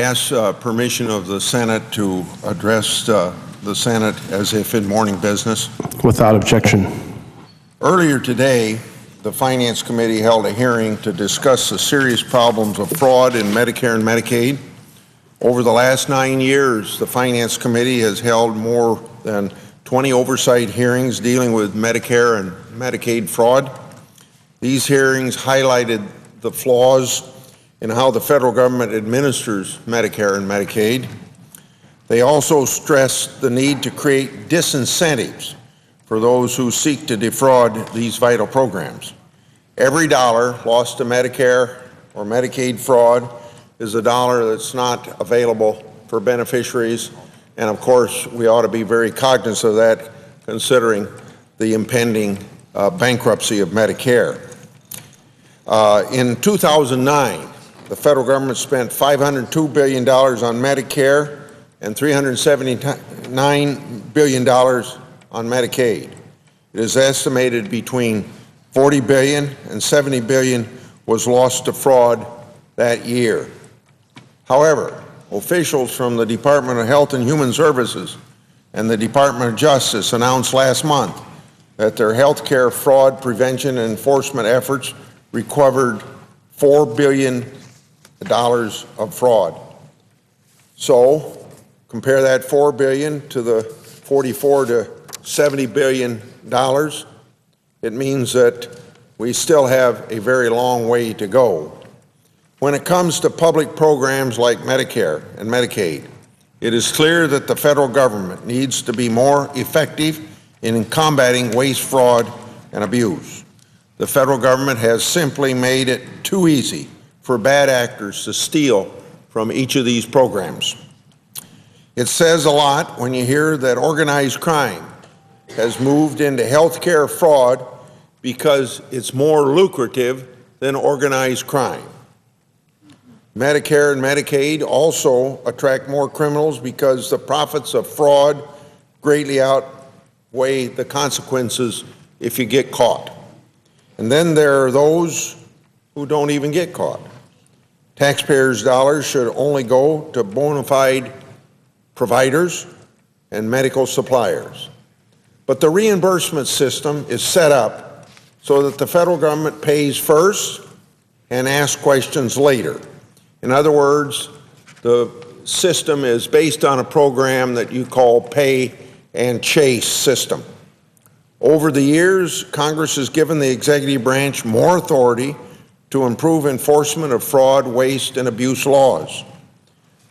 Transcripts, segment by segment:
ask permission of the Senate to address the Senate as if in morning business. Without objection. Earlier today, the Finance Committee held a hearing to discuss the serious problems of fraud in Medicare and Medicaid. Over the last 9 years, the Finance Committee has held more than 20 oversight hearings dealing with Medicare and Medicaid fraud. These hearings highlighted the flaws in how the federal government administers Medicare and Medicaid. They also stressed the need to create disincentives for those who seek to defraud these vital programs. Every dollar lost to Medicare or Medicaid fraud is a dollar that's not available for beneficiaries, and of course we ought to be very cognizant of that considering the impending bankruptcy of Medicare. In 2009, the federal government spent $502 billion on Medicare and $379 billion on Medicaid. It is estimated between $40 billion and $70 billion was lost to fraud that year. However, officials from the Department of Health and Human Services and the Department of Justice announced last month that their health care fraud prevention and enforcement efforts recovered $4 billion of fraud. So, compare that $4 billion to the $44 to $70 billion. It means that we still have a very long way to go. When it comes to public programs like Medicare and Medicaid, it is clear that the federal government needs to be more effective in combating waste, fraud, and abuse. The federal government has simply made it too easy for bad actors to steal from each of these programs. It says a lot when you hear that organized crime has moved into health care fraud because it's more lucrative than organized crime. Medicare and Medicaid also attract more criminals because the profits of fraud greatly outweigh the consequences if you get caught. And then there are those who don't even get caught. Taxpayers' dollars should only go to bona fide providers and medical suppliers. But the reimbursement system is set up so that the federal government pays first and asks questions later. In other words, the system is based on a program that you call pay and chase system. Over the years, Congress has given the executive branch more authority to improve enforcement of fraud, waste, and abuse laws.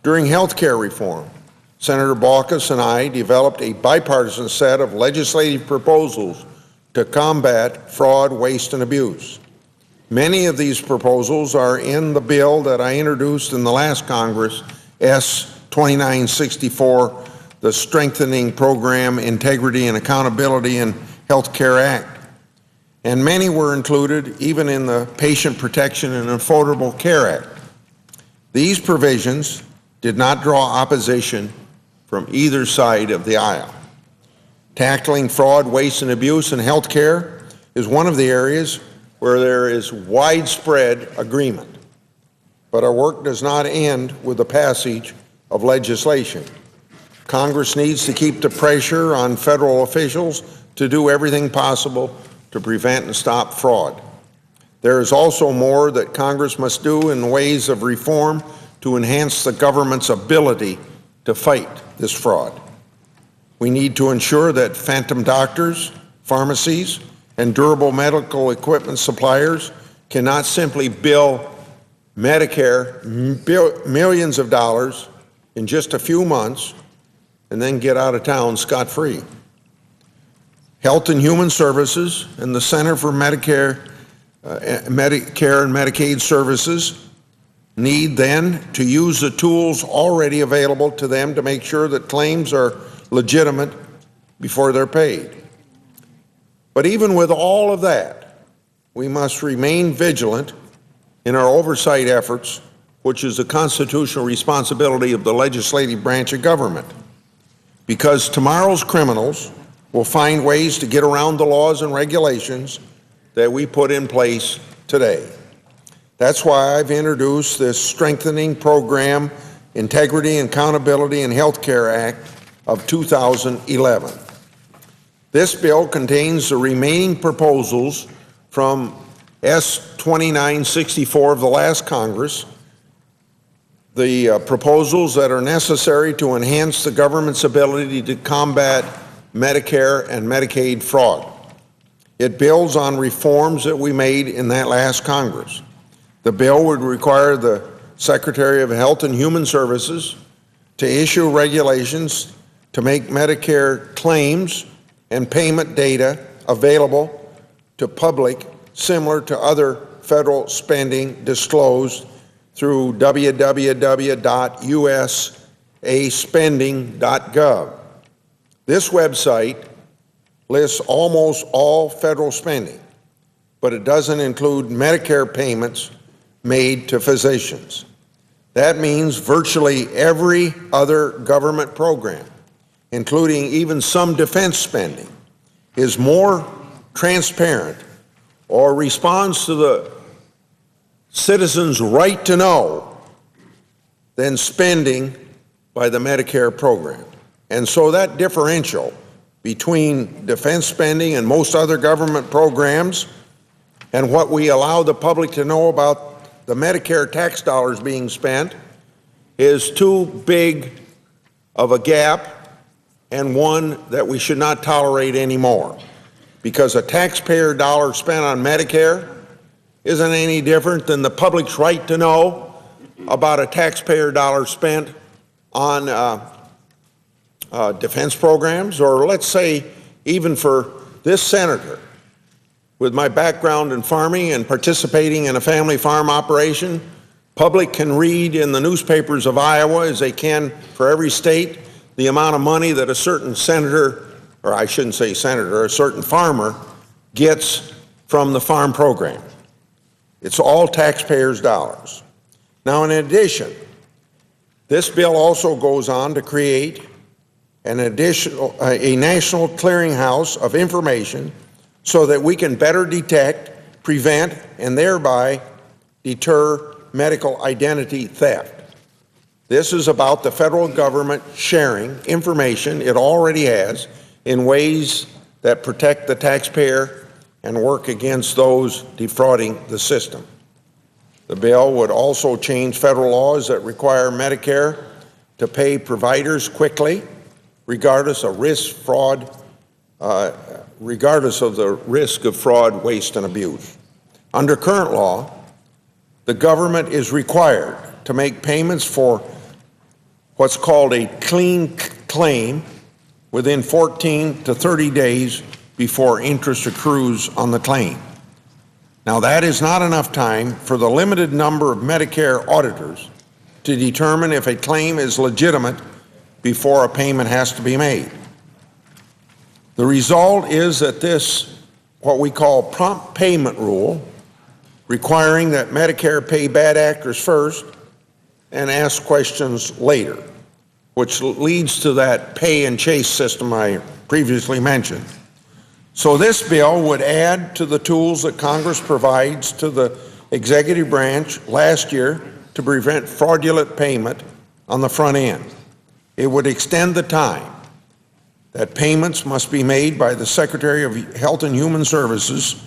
During health care reform, Senator Baucus and I developed a bipartisan set of legislative proposals to combat fraud, waste, and abuse. Many of these proposals are in the bill that I introduced in the last Congress, S. 2964, the Strengthening Program Integrity and Accountability in Health Care Act. And many were included even in the Patient Protection and Affordable Care Act. These provisions did not draw opposition from either side of the aisle. Tackling fraud, waste, and abuse in health care is one of the areas where there is widespread agreement. But our work does not end with the passage of legislation. Congress needs to keep the pressure on federal officials to do everything possible to prevent and stop fraud. There is also more that Congress must do in ways of reform to enhance the government's ability to fight this fraud. We need to ensure that phantom doctors, pharmacies, and durable medical equipment suppliers cannot simply bill Medicare millions of dollars in just a few months and then get out of town scot-free. Health and Human Services and the Center for Medicare and Medicaid Services need then to use the tools already available to them to make sure that claims are legitimate before they're paid. But even with all of that, we must remain vigilant in our oversight efforts, which is a constitutional responsibility of the legislative branch of government. Because tomorrow's criminals will find ways to get around the laws and regulations that we put in place today. That's why I've introduced this strengthening program Integrity and Accountability in Healthcare Act of 2011. This bill contains the remaining proposals from S 2964 of the last Congress, the proposals that are necessary to enhance the government's ability to combat Medicare and Medicaid fraud. It builds on reforms that we made in that last Congress. The bill would require the Secretary of Health and Human Services to issue regulations to make Medicare claims and payment data available to public similar to other federal spending disclosed through www.usaspending.gov. This website lists almost all federal spending, but it doesn't include Medicare payments made to physicians. That means virtually every other government program, including even some defense spending, is more transparent or responds to the citizens' right to know than spending by the Medicare program. And so that differential between defense spending and most other government programs and what we allow the public to know about the Medicare tax dollars being spent is too big of a gap, and one that we should not tolerate anymore. Because a taxpayer dollar spent on Medicare isn't any different than the public's right to know about a taxpayer dollar spent on defense programs, or let's say even for this senator. With my background in farming and participating in a family farm operation, public can read in the newspapers of Iowa, as they can for every state, the amount of money that a certain senator, or I shouldn't say senator, a certain farmer gets from the farm program. It's all taxpayers' dollars. Now, in addition, this bill also goes on to create a national clearinghouse of information so that we can better detect, prevent, and thereby deter medical identity theft. This is about the federal government sharing information it already has in ways that protect the taxpayer and work against those defrauding the system. The bill would also change federal laws that require Medicare to pay providers quickly, regardless of the risk of fraud, waste, and abuse. Under current law, the government is required to make payments for what's called a clean claim within 14 to 30 days before interest accrues on the claim. Now, that is not enough time for the limited number of Medicare auditors to determine if a claim is legitimate before a payment has to be made. The result is that this, what we call prompt payment rule, requiring that Medicare pay bad actors first and ask questions later, which leads to that pay and chase system I previously mentioned. So this bill would add to the tools that Congress provides to the executive branch last year to prevent fraudulent payment on the front end. It would extend the time that payments must be made by the Secretary of Health and Human Services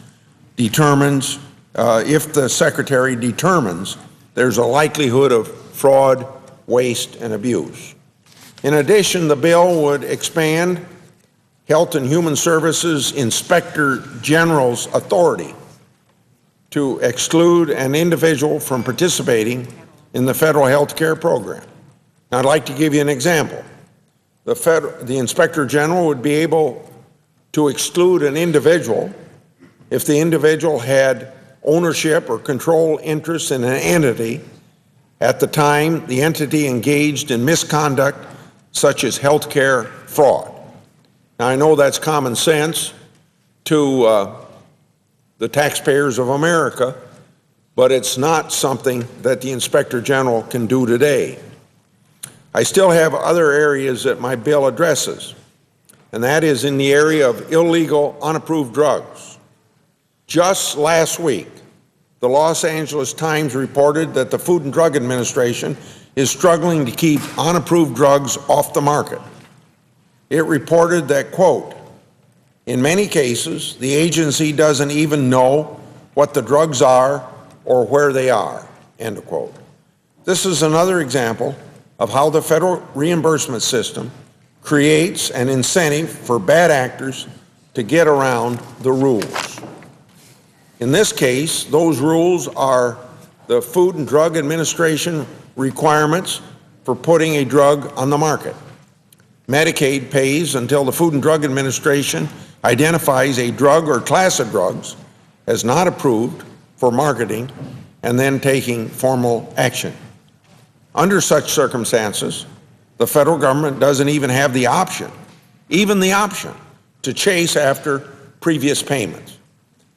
determines, if the Secretary determines there's a likelihood of fraud, waste, and abuse. In addition, the bill would expand Health and Human Services Inspector General's authority to exclude an individual from participating in the federal health care program. Now, I'd like to give you an example. The Inspector General would be able to exclude an individual if the individual had ownership or control interest in an entity at the time the entity engaged in misconduct such as health care fraud. Now, I know that's common sense to the taxpayers of America, but it's not something that the Inspector General can do today. I still have other areas that my bill addresses, and that is in the area of illegal, unapproved drugs. Just last week, the Los Angeles Times reported that the Food and Drug Administration is struggling to keep unapproved drugs off the market. It reported that, quote, in many cases, the agency doesn't even know what the drugs are or where they are, end of quote. This is another example of how the federal reimbursement system creates an incentive for bad actors to get around the rules. In this case, those rules are the Food and Drug Administration requirements for putting a drug on the market. Medicaid pays until the Food and Drug Administration identifies a drug or class of drugs as not approved for marketing and then taking formal action. Under such circumstances, the federal government doesn't even have the option, to chase after previous payments.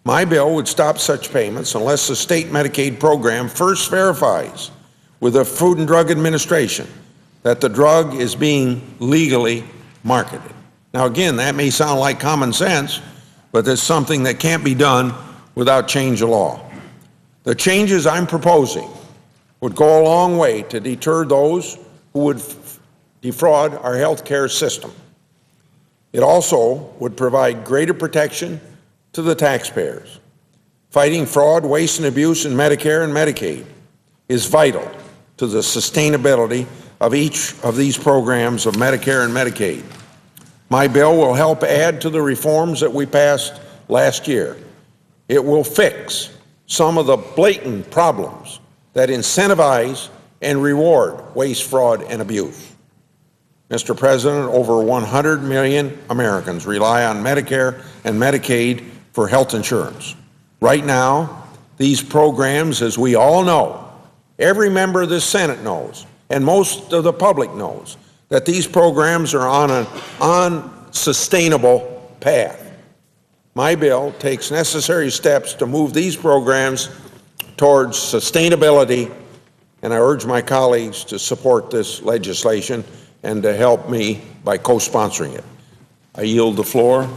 My bill would stop such payments unless the state Medicaid program first verifies with the Food and Drug Administration that the drug is being legally marketed. Now again, that may sound like common sense, but it's something that can't be done without change of law. The changes I'm proposing would go a long way to deter those who would defraud our health care system. It also would provide greater protection to the taxpayers. Fighting fraud, waste, and abuse in Medicare and Medicaid is vital to the sustainability of each of these programs of Medicare and Medicaid. My bill will help add to the reforms that we passed last year. It will fix some of the blatant problems that incentivize and reward waste, fraud, and abuse. Mr. President, over 100 million Americans rely on Medicare and Medicaid for health insurance. Right now, these programs, as we all know, every member of the Senate knows, and most of the public knows, that these programs are on an unsustainable path. My bill takes necessary steps to move these programs towards sustainability, and I urge my colleagues to support this legislation and to help me by co-sponsoring it. I yield the floor,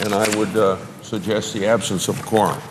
and I would suggest the absence of quorum.